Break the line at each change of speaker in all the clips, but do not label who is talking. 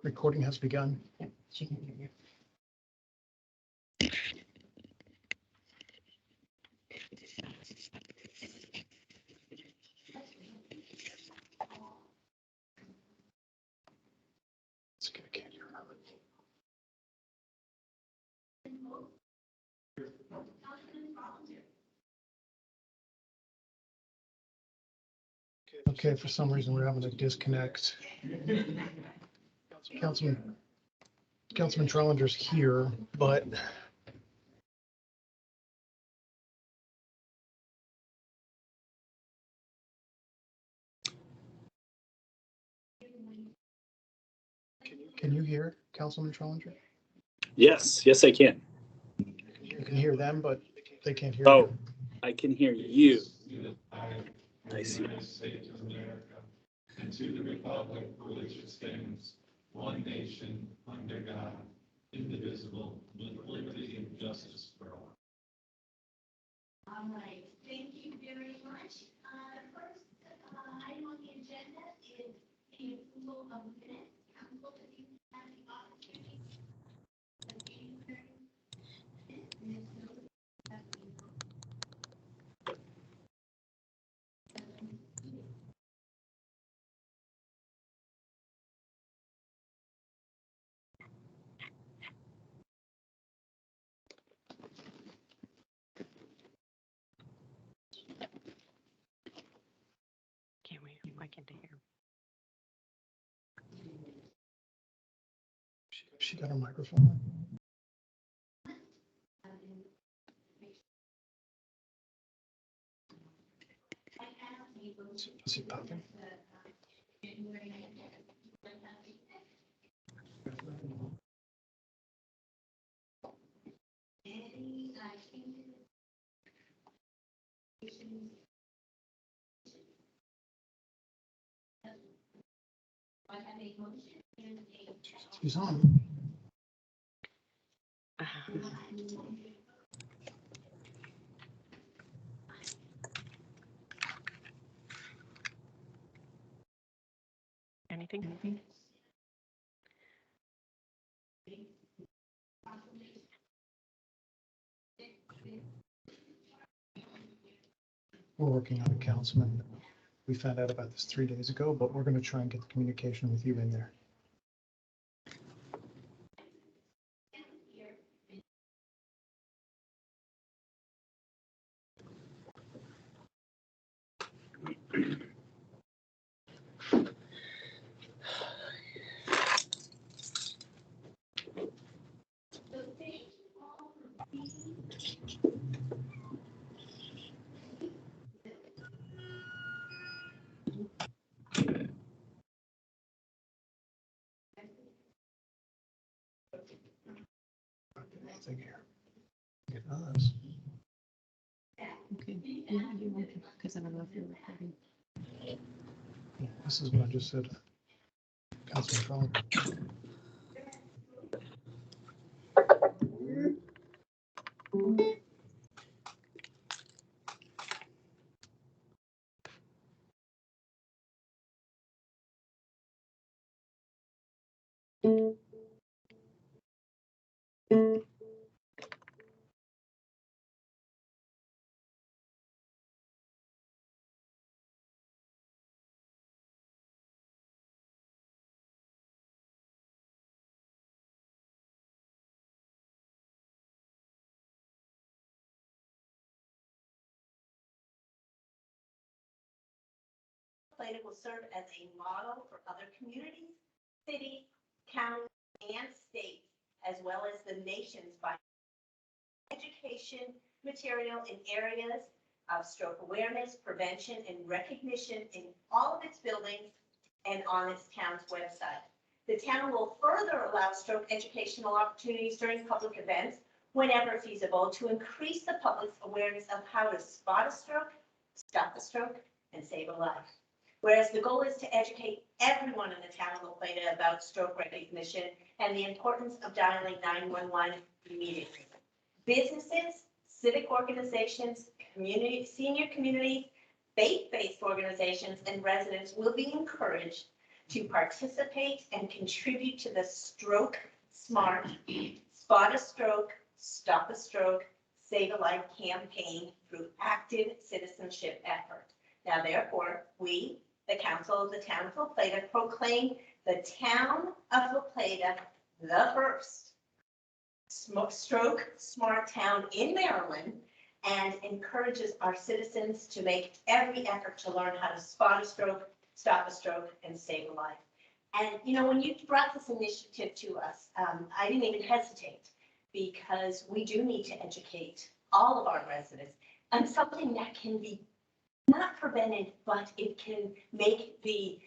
Recording has begun.
Yeah, she can hear you.
It's good. I can't hear her. Okay, for some reason, we're having a disconnect. Councilman Trellinger's here, but can you hear Councilman Trellinger?
Yes, I can.
You can hear them, but they can't hear
Oh,
you.
I can hear you. I see.
And to the republic for which it stands, one nation, under God, indivisible, with liberty and justice for all.
All right, thank you very much. First item on the agenda is the approval of minutes. Council, if you have the opportunity.
Can't wait. Why can't I hear?
She got her microphone on. Is it popping? She's on.
Anything?
We're working on a councilman. We found out about this 3 days ago, but we're going to try and get the communication with you in there. Nothing here. It does.
Okay. You because I don't know if you're recording.
Yeah, this is what I just said. Councilman Trellinger.
Plano will serve as a model for other communities, cities, counties, and states, as well as the nation's by education material in areas of stroke awareness, prevention, and recognition in all of its buildings and on its town's website. The town will further allow stroke educational opportunities during public events whenever feasible to increase the public's awareness of how to spot a stroke, stop a stroke, and save a life. Whereas the goal is to educate everyone in the town of La Plata about stroke recognition and the importance of dialing 911 immediately. Businesses, civic organizations, senior communities, faith-based organizations, and residents will be encouraged to participate and contribute to the Stroke Smart Spot a Stroke, Stop a Stroke, Save a Life campaign through active citizenship effort. Now therefore, we, the Council of the Town of La Plata, proclaim the Town of La Plata the first stroke smart town in Maryland, and encourages our citizens to make every effort to learn how to spot a stroke, stop a stroke, and save a life. And, you know, when you brought this initiative to us, I didn't even hesitate, because we do need to educate all of our residents on something that can be not prevented, but it can make the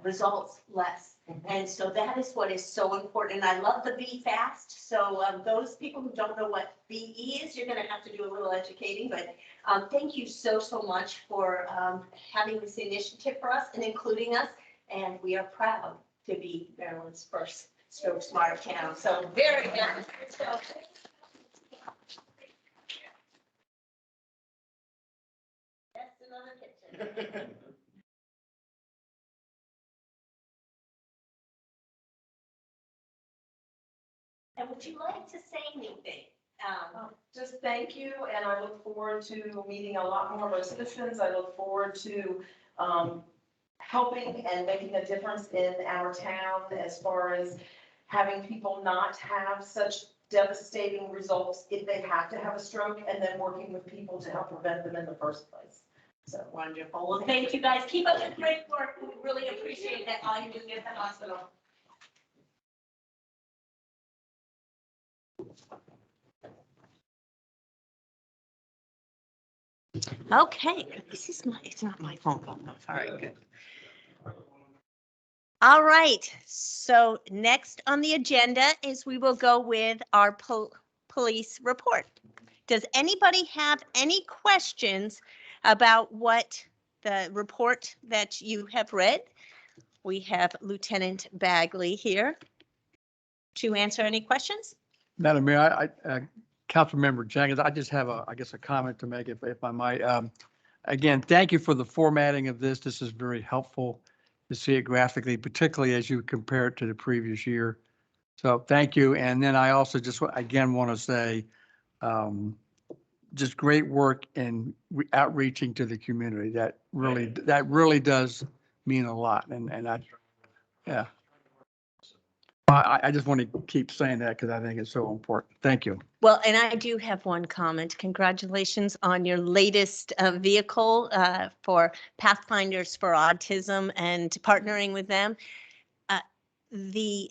results less. And so that is what is so important. And I love the Be Fast. So those people who don't know what BE is, you're going to have to do a little educating. But thank you so much for having this initiative for us and including us. And we are proud to be Maryland's first Stroke Smart town. So very good. So, that's another kitchen. And would you like to say anything?
Just thank you, and I look forward to meeting a lot more of our citizens. I look forward to helping and making a difference in our town as far as having people not have such devastating results if they have to have a stroke, and then working with people to help prevent them in the first place. So
Wonderful. Well, thank you guys. Keep up the great work. We really appreciate that all you do at the hospital. Okay, this is my, it's not my phone call. No, all right, good. All right, so next on the agenda is we will go with our police report. Does anybody have any questions about what the report that you have read? We have Lieutenant Bagley here to answer any questions.
Madam Mayor, Councilmember Jenkins, I just have I guess a comment to make if I might. Again, thank you for the formatting of this. This is very helpful to see it graphically, particularly as you compare it to the previous year. So thank you. And then I also just again want to say, just great work in outreaching to the community. That really does mean a lot. And yeah. I just want to keep saying that because I think it's so important. Thank you.
Well, and I do have one comment. Congratulations on your latest vehicle for Pathfinders for Autism and partnering with them. The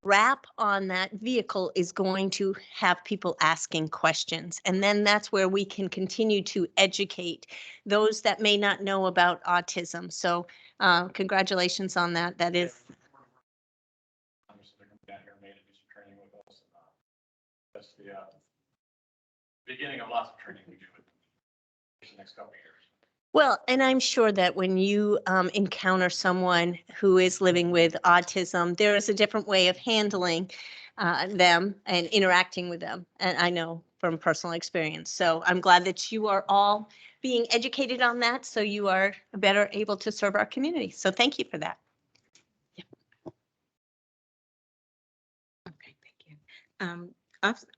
wrap on that vehicle is going to have people asking questions. And then that's where we can continue to educate those that may not know about autism. So congratulations on that. That is.
They're coming down here and made do some training with us. That's the beginning of lots of training we do with the next couple of years.
Well, and I'm sure that when you encounter someone who is living with autism, there is a different way of handling them and interacting with them. And I know from personal experience. So I'm glad that you are all being educated on that so you are better able to serve our community. So thank you for that.
Okay, thank you.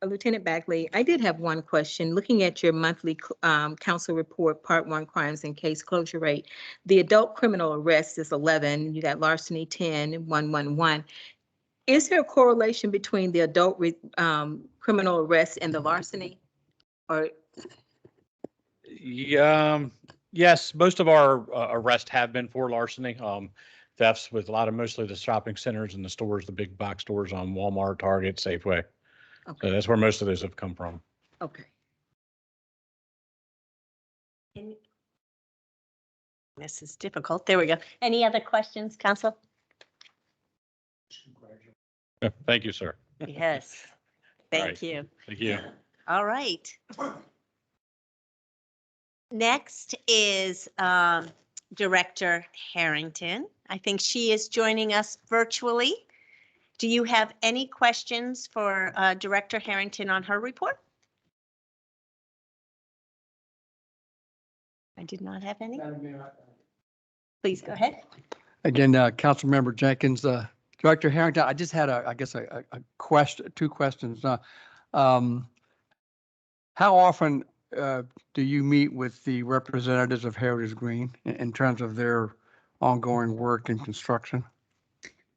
Lieutenant Bagley, I did have one question. Looking at your monthly council report, Part 1, crimes and case closure rate, the adult criminal arrest is 11. You got larceny 10, 111. Is there a correlation between the adult criminal arrest and the larceny? Or
Yes, most of our arrests have been for larceny. Thefts with mostly the shopping centers and the stores, the big box stores on Walmart, Target, Safeway.
okay.
So that's where most of those have come from.
Okay.
This is difficult. There we go. Any other questions, Council?
Thank you, sir.
Yes. Thank
right.
you.
Thank you.
All right. Next is Director Harrington. I think she is joining us virtually. Do you have any questions for Director Harrington on her report? I did not have any. Please go ahead.
Again, Councilmember Jenkins, Director Harrington, I just had I guess a question, two questions. Um, How often do you meet with the representatives of Heritage Green in terms of their ongoing work in construction?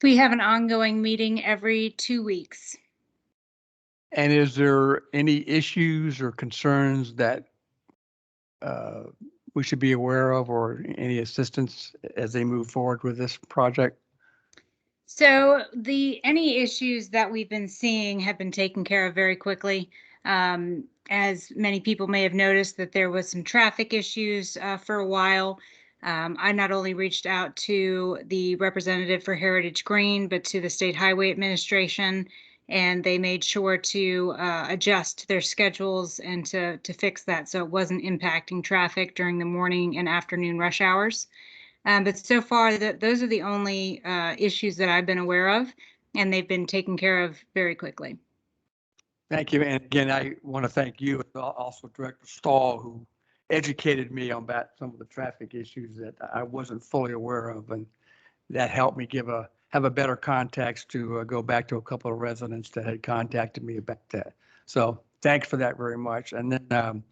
We have an ongoing meeting every 2 weeks.
And is there any issues or concerns that we should be aware of, or any assistance as they move forward with this project?
So any issues that we've been seeing have been taken care of very quickly. As many people may have noticed that there was some traffic issues for a while. I not only reached out to the representative for Heritage Green, but to the State Highway Administration, and they made sure to adjust their schedules and to fix that so it wasn't impacting traffic during the morning and afternoon rush hours. But so far, those are the only issues that I've been aware of, and they've been taken care of very quickly.
Thank you. And again, I want to thank you, and also Director Stahl, who educated me on about some of the traffic issues that I wasn't fully aware of. And that helped me have a better context to go back to a couple of residents that had contacted me about that. So thanks for that very much. And then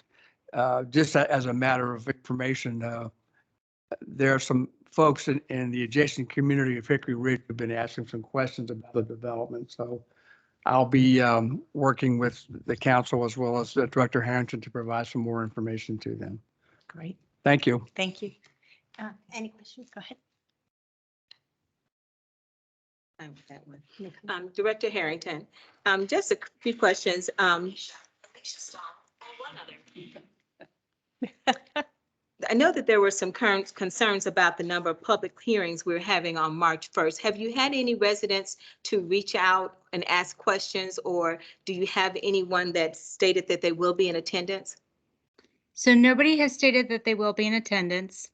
just as a matter of information, there are some folks in the adjacent community of Hickory Ridge who've been asking some questions about the development. So I'll be working with the council as well as Director Harrington to provide some more information to them.
Great.
Thank you.
Thank you. Any questions? Go ahead. That one. Director Harrington, just a few questions. I know that there were some current concerns about the number of public hearings we're having on March 1st. Have you had any residents to reach out and ask questions, or do you have anyone that stated that they will be in attendance?
So nobody has stated that they will be in attendance.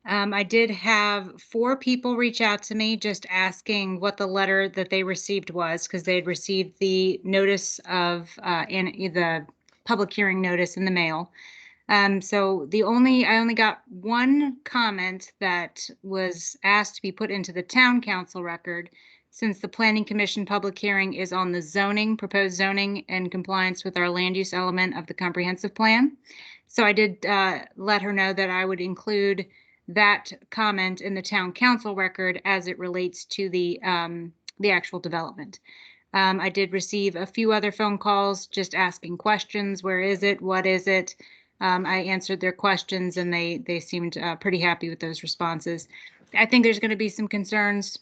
I did have 4 people reach out to me just asking what the letter that they received was, because they had received the notice of the public hearing notice in the mail. So I only got one comment that was asked to be put into the town council record, since the Planning Commission public hearing is on the proposed zoning in compliance with our land use element of the comprehensive plan. So I did let her know that I would include that comment in the town council record as it relates to the actual development. I did receive a few other phone calls just asking questions. Where is it? What is it? I answered their questions, and they seemed pretty happy with those responses. I think there's going to be some concerns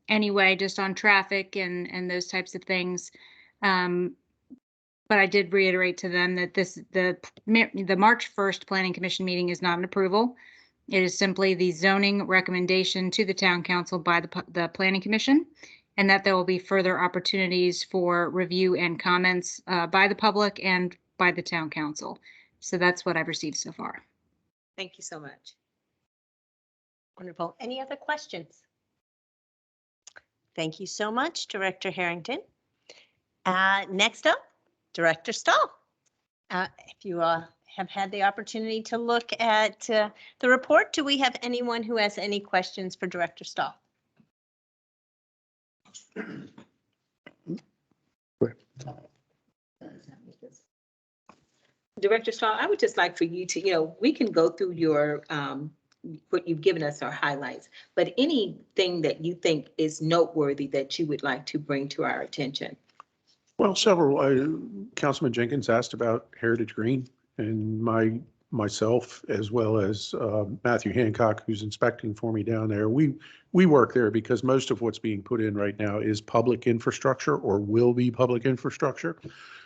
anyway, just on traffic and those types of things. But I did reiterate to them that the March 1st Planning Commission meeting is not an approval. It is simply the zoning recommendation to the town council by the Planning Commission, and that there will be further opportunities for review and comments by the public and by the town council. So that's what I've received so far.
Thank you so much.
Wonderful. Any other questions? Thank you so much, Director Harrington. Next up, Director Stahl. If you have had the opportunity to look at the report, do we have anyone who has any questions for Director Stahl?
Director Stahl, I would just like for you to, we can go through your, what you've given us, our highlights, but anything that you think is noteworthy that you would like to bring to our attention?
Well, several, Councilman Jenkins asked about Heritage Green, and myself, as well as Matthew Hancock, who's inspecting for me down there. We work there because most of what's being put in right now is public infrastructure or will be public infrastructure.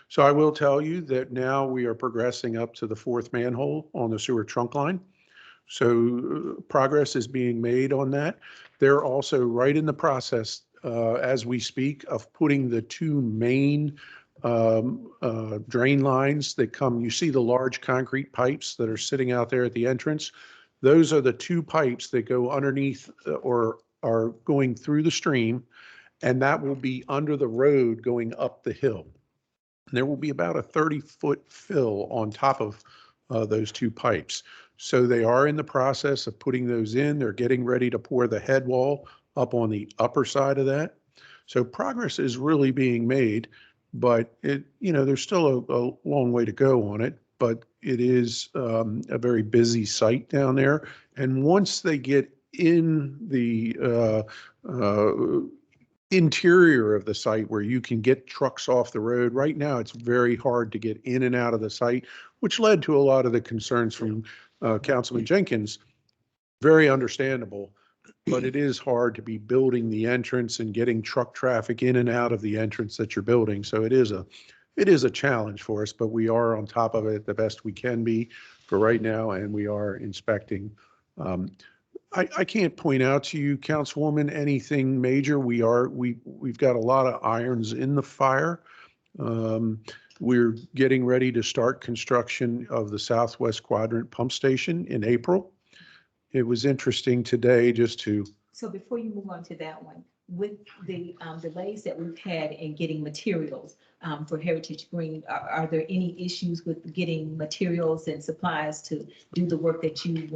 So I will tell you that now we are progressing up to the 4th manhole on the sewer trunk line. So progress is being made on that. They're also right in the process as we speak of putting the 2 main drain lines that come. You see the large concrete pipes that are sitting out there at the entrance. Those are the 2 pipes that go underneath or are going through the stream, and that will be under the road going up the hill. There will be about a 30-foot fill on top of those 2 pipes. So they are in the process of putting those in. They're getting ready to pour the head wall up on the upper side of that. So progress is really being made, but there's still a long way to go on it, but it is a very busy site down there. And once they get in the interior of the site where you can get trucks off the road, right now it's very hard to get in and out of the site, which led to a lot of the concerns from Councilman Jenkins. Very understandable, but it is hard to be building the entrance and getting truck traffic in and out of the entrance that you're building. So it is a challenge for us, but we are on top of it the best we can be for right now, and we are inspecting. I can't point out to you, Councilwoman, anything major. We've got a lot of irons in the fire. We're getting ready to start construction of the Southwest Quadrant Pump Station in April. It was interesting today just to.
So before you move on to that one, with the delays that we've had in getting materials for Heritage Green, are there any issues with getting materials and supplies to do the work that you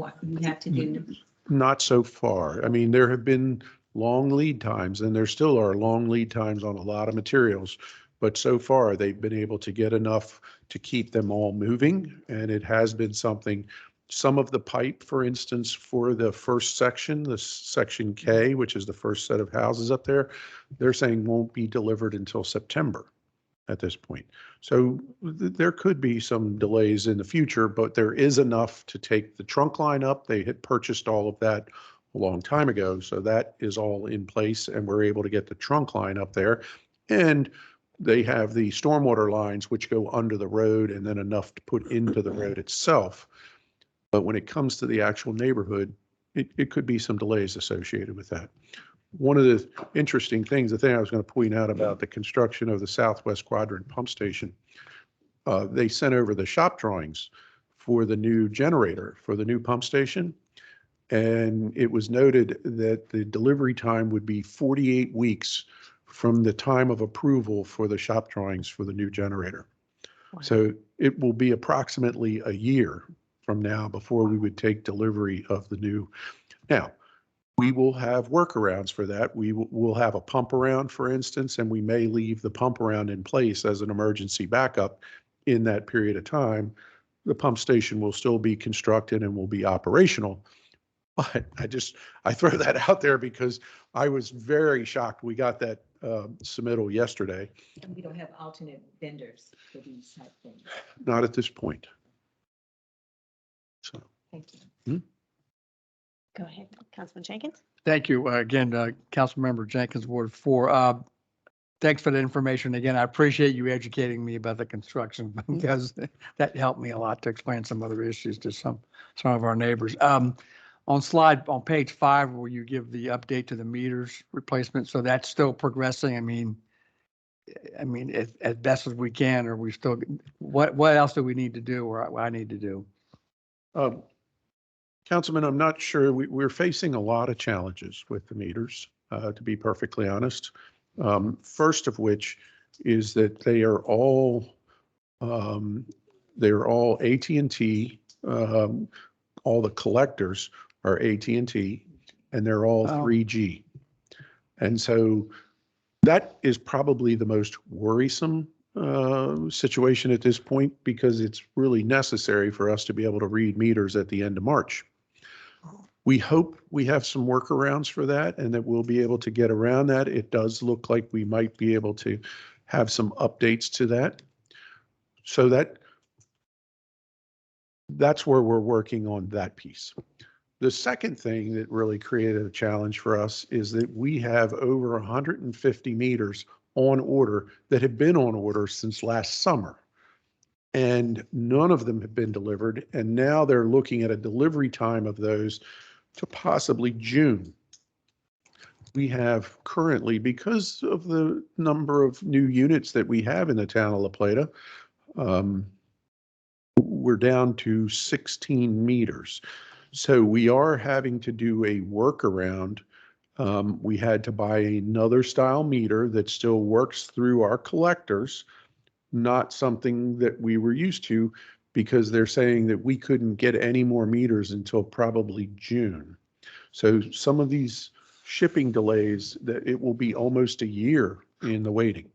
have to do?
Not so far. I mean, there have been long lead times, and there still are long lead times on a lot of materials, but so far they've been able to get enough to keep them all moving, and it has been something. Some of the pipe, for instance, for the first section, the section K, which is the first set of houses up there, they're saying won't be delivered until September at this point. So there could be some delays in the future, but there is enough to take the trunk line up. They had purchased all of that a long time ago, so that is all in place, and we're able to get the trunk line up there. And they have the stormwater lines which go under the road and then enough to put into the road itself. But when it comes to the actual neighborhood, it could be some delays associated with that. One of the interesting things, the thing I was going to point out about the construction of the Southwest Quadrant Pump Station, they sent over the shop drawings for the new generator for the new pump station. And it was noted that the delivery time would be 48 weeks from the time of approval for the shop drawings for the new generator. Wow. So it will be approximately a year from now before we would take delivery of the new. Now, we will have workarounds for that. We'll have a pump around, for instance, and we may leave the pump around in place as an emergency backup in that period of time. The pump station will still be constructed and will be operational. But I throw that out there because I was very shocked. We got that submittal yesterday.
And we don't have alternate vendors for these type things.
Not at this point. So.
Thank you.
Go ahead, Councilman Jenkins.
Thank you. Again, Councilmember Jenkins, Ward 4. Thanks for the information. Again, I appreciate you educating me about the construction because that helped me a lot to explain some other issues to some of our neighbors. On page 5, where you give the update to the meters replacement, so that's still progressing. I mean, as best as we can, or we still, what else do we need to do, or what I need to do?
Councilman, I'm not sure. We're facing a lot of challenges with the meters, to be perfectly honest. First of which is that they are all AT&T. All the collectors are AT&T, and they're all 3G. And so that is probably the most worrisome situation at this point, because it's really necessary for us to be able to read meters at the end of March. We hope we have some workarounds for that and that we'll be able to get around that. It does look like we might be able to have some updates to that. So that's where we're working on that piece. The second thing that really created a challenge for us is that we have over 150 meters on order that have been on order since last summer, and none of them have been delivered. And now they're looking at a delivery time of those to possibly June. We have currently, because of the number of new units that we have in the town of La Plata, we're down to 16 meters. So we are having to do a workaround. We had to buy another style meter that still works through our collectors, not something that we were used to, because they're saying that we couldn't get any more meters until probably June. So some of these shipping delays, that it will be almost a year in the waiting.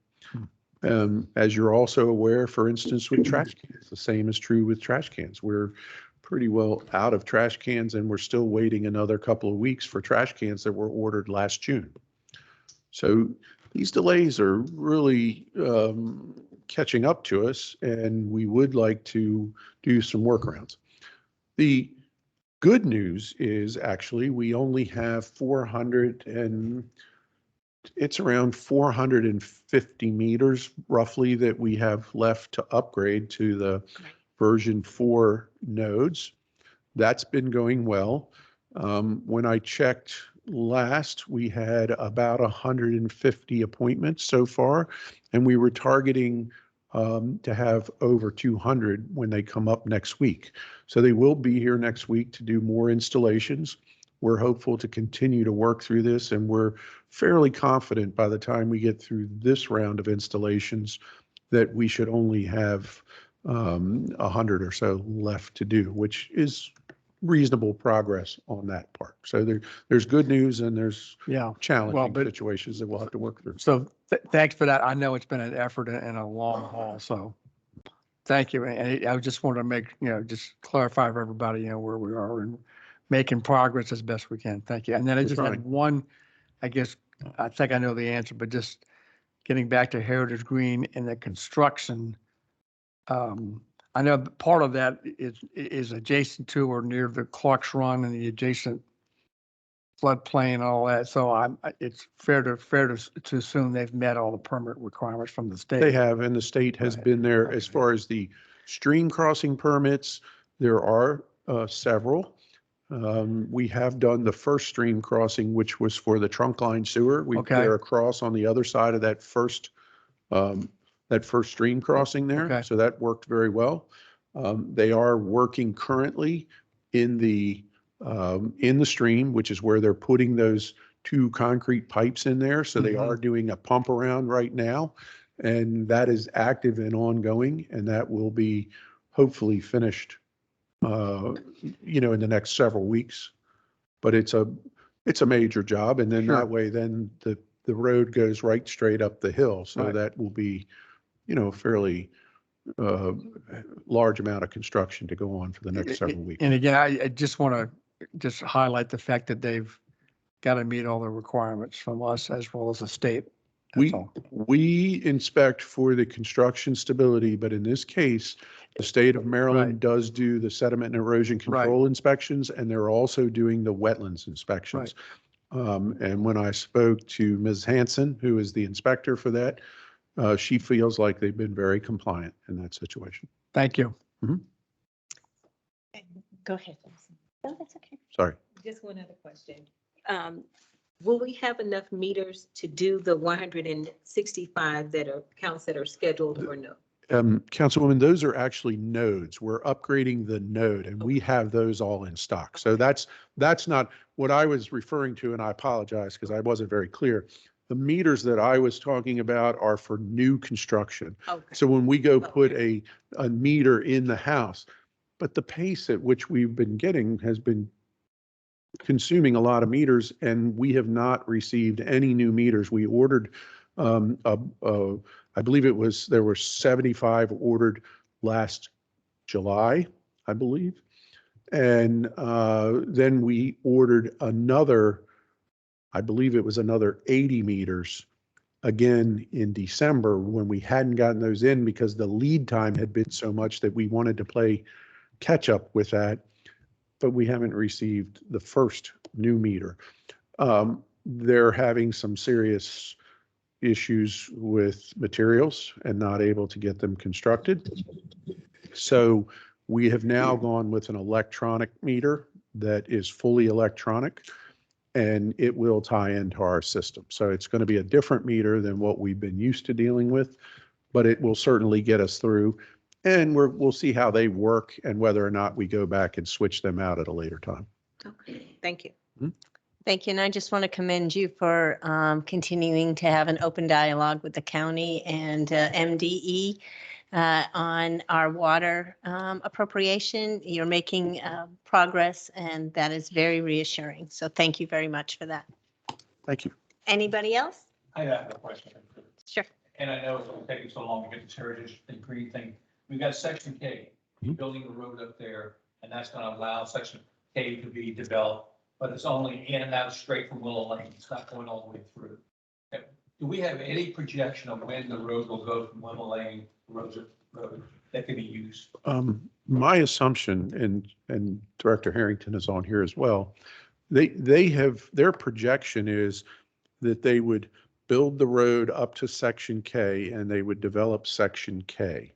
As you're also aware, for instance, with trash cans, the same is true with trash cans. We're pretty well out of trash cans, and we're still waiting another couple of weeks for trash cans that were ordered last June. So these delays are really catching up to us, and we would like to do some workarounds. The good news is actually we only have 400 and it's around 450 meters roughly that we have left to upgrade to the version 4 nodes. That's been going well. When I checked last, we had about 150 appointments so far, and we were targeting to have over 200 when they come up next week. So they will be here next week to do more installations. We're hopeful to continue to work through this, and we're fairly confident by the time we get through this round of installations that we should only have 100 or so left to do, which is reasonable progress on that part. So there's good news and there's challenging situations that we'll have to work through.
So thanks for that. I know it's been an effort and a long haul, so thank you. And I just wanted to make, just clarify for everybody, where we are and making progress as best we can. Thank you. And then I just had one, I guess, I think I know the answer, but just getting back to Heritage Green and the construction. I know part of that is adjacent to or near the Clark's Run and the adjacent floodplain and all that. So it's fair to assume they've met all the permit requirements from the state.
They have, and the state has been there. As far as the stream crossing permits, there are several. We have done the first stream crossing, which was for the trunk line sewer. They're across on the other side of that first stream crossing there.
Okay.
So that worked very well. They are working currently in the stream, which is where they're putting those 2 concrete pipes in there. So they are doing a pump around right now, and that is active and ongoing, and that will be hopefully finished in the next several weeks. But it's a major job, and then that way then the road goes right straight up the hill. So that will be a fairly large amount of construction to go on for the next several weeks.
And again, I just want to highlight the fact that they've got to meet all the requirements from us as well as the state.
We inspect for the construction stability, but in this case, the state of Maryland does do the sediment and erosion control inspections, and they're also doing the wetlands inspections. And when I spoke to Ms. Hanson, who is the inspector for that, she feels like they've been very compliant in that situation.
Thank you.
Go ahead. No, that's okay.
Sorry.
Just one other question. Will we have enough meters to do the 165 counts that are scheduled or no?
Councilwoman, those are actually nodes. We're upgrading the node, and we have those all in stock. So that's not what I was referring to, and I apologize because I wasn't very clear. The meters that I was talking about are for new construction.
Okay.
So when we go put a meter in the house, but the pace at which we've been getting has been consuming a lot of meters, and we have not received any new meters. We ordered, I believe there were 75 ordered last July, I believe. And then we ordered another, I believe it was another 80 meters again in December when we hadn't gotten those in because the lead time had been so much that we wanted to play catch up with that. But we haven't received the first new meter. They're having some serious issues with materials and not able to get them constructed. So we have now gone with an electronic meter that is fully electronic, and it will tie into our system. So it's going to be a different meter than what we've been used to dealing with, but it will certainly get us through. And we'll see how they work and whether or not we go back and switch them out at a later time.
Okay, thank you.
Thank you. And I just want to commend you for continuing to have an open dialogue with the county and MDE. on our water appropriation. You're making progress, and that is very reassuring. So thank you very much for that.
Thank you.
Anybody else?
I have a question.
Sure.
And I know it's taking so long to get this heritage and green thing. We've got Section K,
Mhm.
building a road up there, and that's going to allow Section K to be developed, but it's only in and out straight from Willow Lane. It's not going all the way through. Do we have any projection of when the road will go from Willow Lane to Road that can be used?
My assumption, and Director Harrington is on here as well, they have, their projection is that they would build the road up to Section K and they would develop Section K.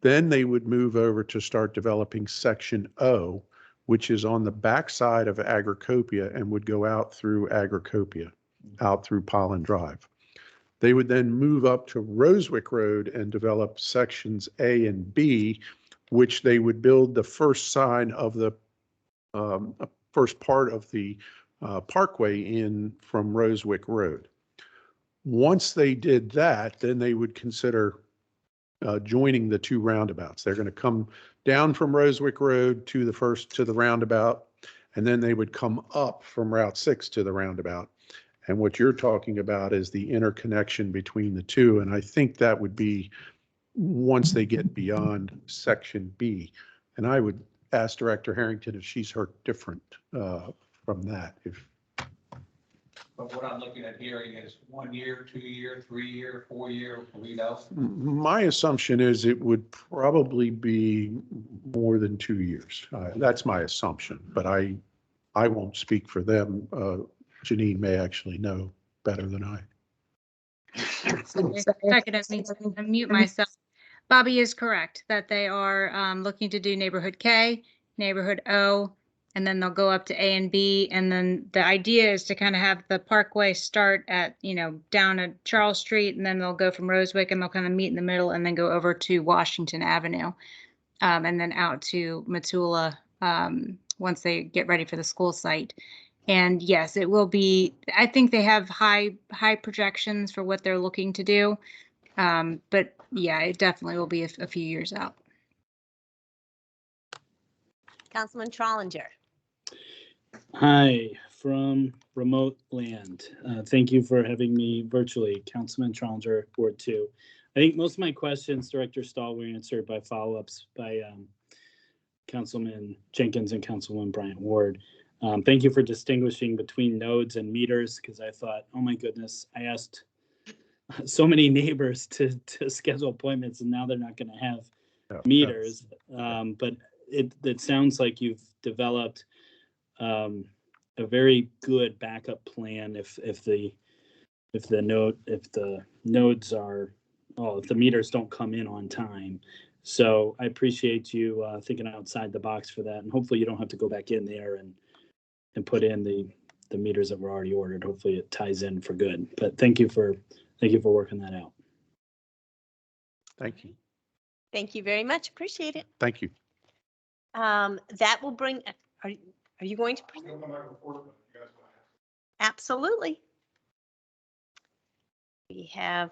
Then they would move over to start developing Section O, which is on the backside of Agricopia and would go out through Agricopia, out through Pollen Drive. They would then move up to Rosewick Road and develop sections A and B, which they would build the first sign of the first part of the parkway in from Rosewick Road. Once they did that, then they would consider joining the two roundabouts. They're going to come down from Rosewick Road to the roundabout, and then they would come up from Route 6 to the roundabout. And what you're talking about is the interconnection between the two. And I think that would be once they get beyond Section B. And I would ask Director Harrington if she's heard different from that.
But what I'm looking at hearing is 1 year, 2 year, 3 year, 4 year, we know.
My assumption is it would probably be more than 2 years. That's my assumption, but I won't speak for them. Janine may actually know better than I.
I could unmute myself. Bobby is correct that they are looking to do neighborhood K, neighborhood O, and then they'll go up to A and B. And then the idea is to kind of have the parkway start at, down at Charles Street, and then they'll go from Rosewick and they'll kind of meet in the middle and then go over to Washington Avenue, and then out to Matula once they get ready for the school site. And yes, it will be, I think they have high projections for what they're looking to do. But yeah, it definitely will be a few years out.
Councilman Trollinger.
Hi, from remote land. Thank you for having me virtually, Councilman Trollinger, Ward 2. I think most of my questions, Director Stahl, were answered by follow-ups by Councilman Jenkins and Councilwoman Bryant Ward. Thank you for distinguishing between nodes and meters, because I thought, oh my goodness, I asked so many neighbors to schedule appointments and now they're not going to have meters. But it sounds like you've developed a very good backup plan if the meters don't come in on time. So I appreciate you thinking outside the box for that, and hopefully you don't have to go back in there and put in the meters that were already ordered. Hopefully it ties in for good. But thank you for working that out.
Thank you.
Thank you very much. Appreciate it.
Thank you.
That will bring, are you going to present? Absolutely. We have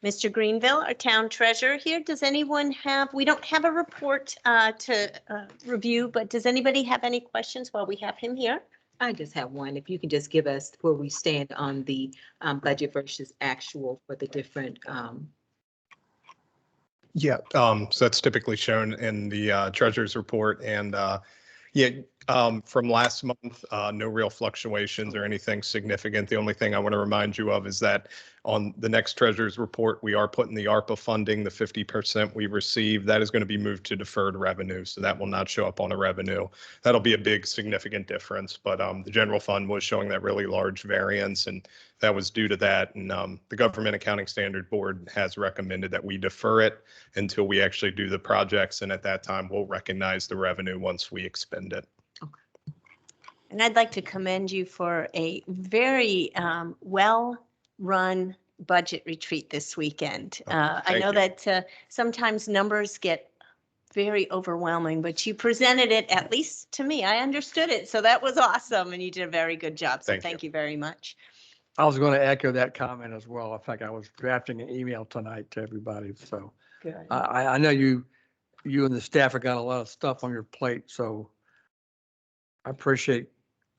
Mr. Greenville, our town treasurer here. Does anyone have, we don't have a report to review, but does anybody have any questions while we have him here?
I just have one. If you can just give us where we stand on the budget versus actual for the different.
Yeah, so that's typically shown in the treasurer's report, and from last month, no real fluctuations or anything significant. The only thing I want to remind you of is that on the next treasurer's report, we are putting the ARPA funding, the 50% we received, that is going to be moved to deferred revenue. So that will not show up on a revenue. That'll be a big significant difference. But the general fund was showing that really large variance, and that was due to that. And the Government Accounting Standard Board has recommended that we defer it until we actually do the projects. And at that time, we'll recognize the revenue once we expend it.
And I'd like to commend you for a very well-run budget retreat this weekend. I know that sometimes numbers get very overwhelming, but you presented it, at least to me, I understood it. So that was awesome, and you did a very good job. So thank you very much.
I was going to echo that comment as well. In fact, I was drafting an email tonight to everybody. So
Good.
I know you and the staff have got a lot of stuff on your plate, so I appreciate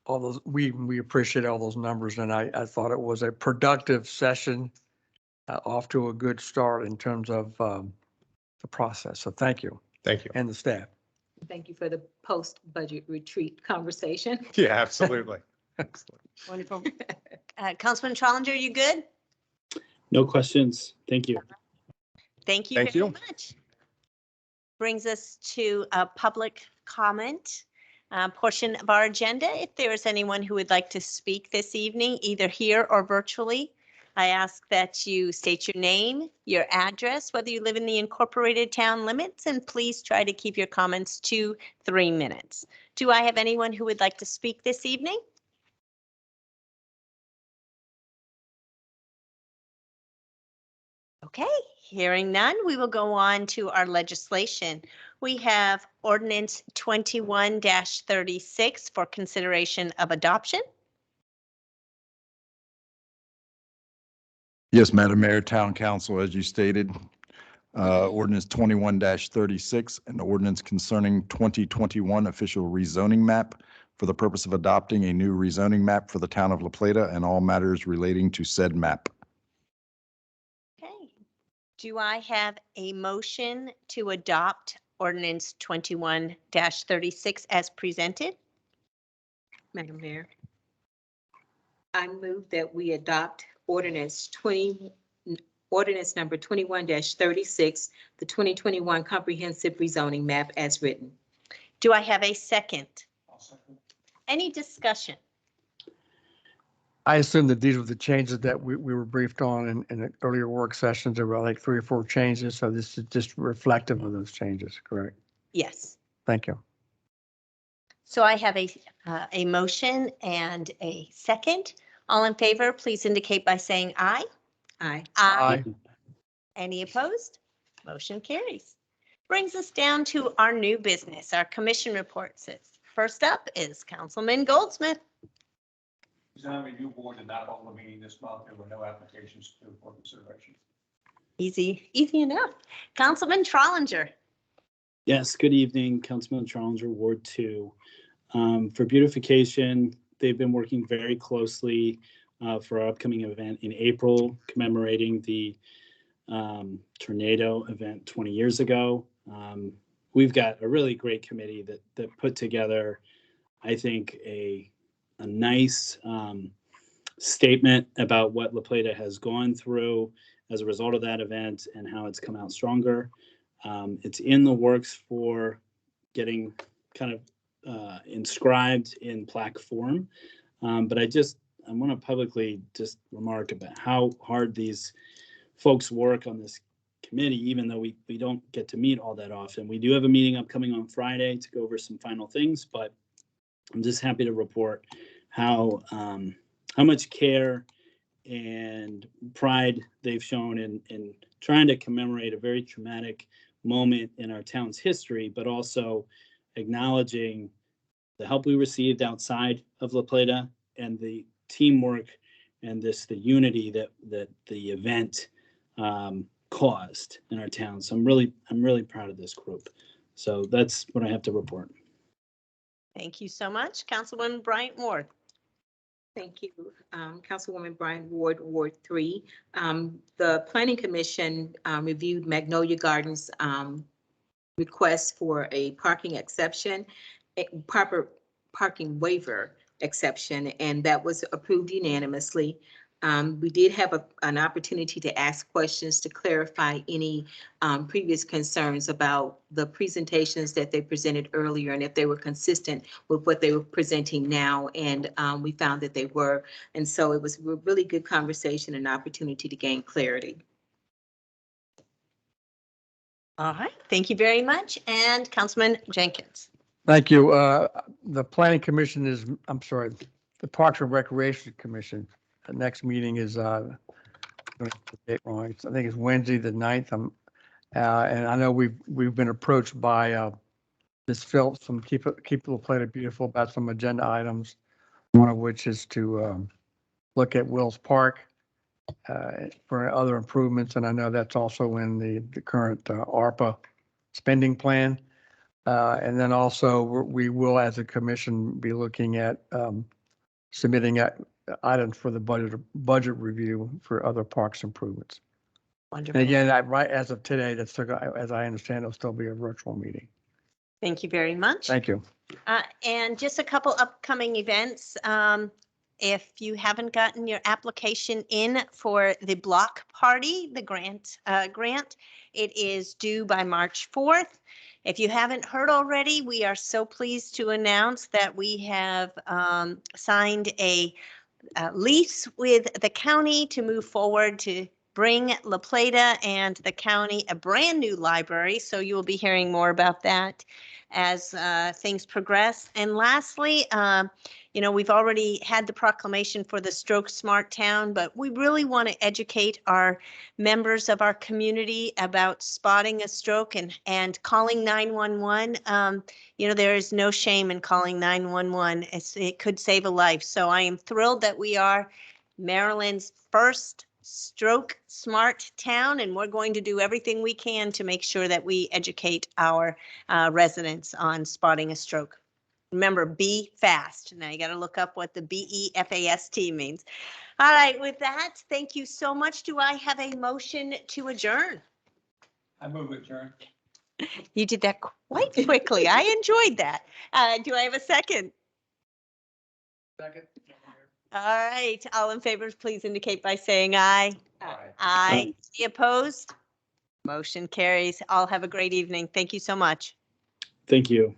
all those, we appreciate all those numbers, and I thought it was a productive session, off to a good start in terms of the process. So thank you,
Thank you.
and the staff.
Thank you for the post-budget retreat conversation.
Yeah, absolutely. Excellent.
Wonderful. Councilman Trollinger, you good?
No questions. Thank you.
Thank you
Thank
very
you.
much. Brings us to a public comment portion of our agenda. If there is anyone who would like to speak this evening, either here or virtually, I ask that you state your name, your address, whether you live in the incorporated town limits, and please try to keep your comments to 3 minutes. Do I have anyone who would like to speak this evening? Okay, hearing none, we will go on to our legislation. We have ordinance 21-36 for consideration of adoption.
Yes, Madam Mayor, Town Council, as you stated, ordinance 21-36, an ordinance concerning 2021 official rezoning map for the purpose of adopting a new rezoning map for the town of La Plata and all matters relating to said map.
Okay. Do I have a motion to adopt ordinance 21-36 as presented?
Madam Mayor, I move that we adopt ordinance number 21-36, the 2021 comprehensive rezoning map as written.
Do I have a second?
I'll second.
Any discussion?
I assume that these were the changes that we were briefed on in the earlier work sessions. There were like 3 or 4 changes, so this is just reflective of those changes, correct?
Yes.
Thank you.
So I have a motion and a second. All in favor, please indicate by saying aye.
Aye.
Aye.
Any opposed? Motion carries. Brings us down to our new business, our commission reports. First up is Councilman Goldsmith.
Design Review Board did not hold a meeting this month. There were no applications for consideration.
Easy enough. Councilman Trollinger.
Yes, good evening, Councilman Trollinger, Ward 2. For beautification, they've been working very closely for our upcoming event in April, commemorating the tornado event 20 years ago. We've got a really great committee that put together, I think, a nice statement about what La Plata has gone through as a result of that event and how it's come out stronger. It's in the works for getting kind of inscribed in plaque form. But I want to publicly just remark about how hard these folks work on this committee, even though we don't get to meet all that often. We do have a meeting upcoming on Friday to go over some final things, but I'm just happy to report how much care and pride they've shown in trying to commemorate a very traumatic moment in our town's history, but also acknowledging the help we received outside of La Plata and the teamwork and the unity that the event caused in our town. So I'm really proud of this group. So that's what I have to report.
Thank you so much. Councilwoman Bryant Ward.
Thank you, Councilwoman Bryant Ward, Ward 3. The Planning Commission reviewed Magnolia Gardens' request for a parking exception, a proper parking waiver exception, and that was approved unanimously. We did have an opportunity to ask questions to clarify any previous concerns about the presentations that they presented earlier and if they were consistent with what they were presenting now. And we found that they were. And so it was a really good conversation and opportunity to gain clarity.
All right. Thank you very much. And Councilman Jenkins.
Thank you. The Planning Commission is, the Parks and Recreation Commission. The next meeting is, I think it's Wednesday, the 9th. And I know we've been approached by Ms. Phillips from Keep La Plata Beautiful about some agenda items, one of which is to look at Wills Park for other improvements, and I know that's also in the current ARPA spending plan. And then also, we will, as a commission, be looking at submitting items for the budget review for other parks improvements. And
Wonderful.
again, right as of today, that's still, as I understand, it'll still be a virtual meeting.
Thank you very much.
Thank you.
And just a couple upcoming events. If you haven't gotten your application in for the block party, the grant, it is due by March 4th. If you haven't heard already, we are so pleased to announce that we have signed a lease with the county to move forward to bring La Plata and the county a brand new library. So you will be hearing more about that as things progress. And lastly, we've already had the proclamation for the Stroke Smart Town, but we really want to educate our members of our community about spotting a stroke and calling 911. There is no shame in calling 911. It could save a life. So I am thrilled that we are Maryland's first Stroke Smart Town, and we're going to do everything we can to make sure that we educate our residents on spotting a stroke. Remember, be fast. Now you got to look up what the BEFAST means. All right, with that, thank you so much. Do I have a motion to adjourn?
I move adjourn.
You did that quite quickly. I enjoyed that. Do I have a second?
Second.
All right, all in favor, please indicate by saying aye.
Aye.
Aye. Any opposed? Motion carries. All have a great evening. Thank you so much.
Thank you.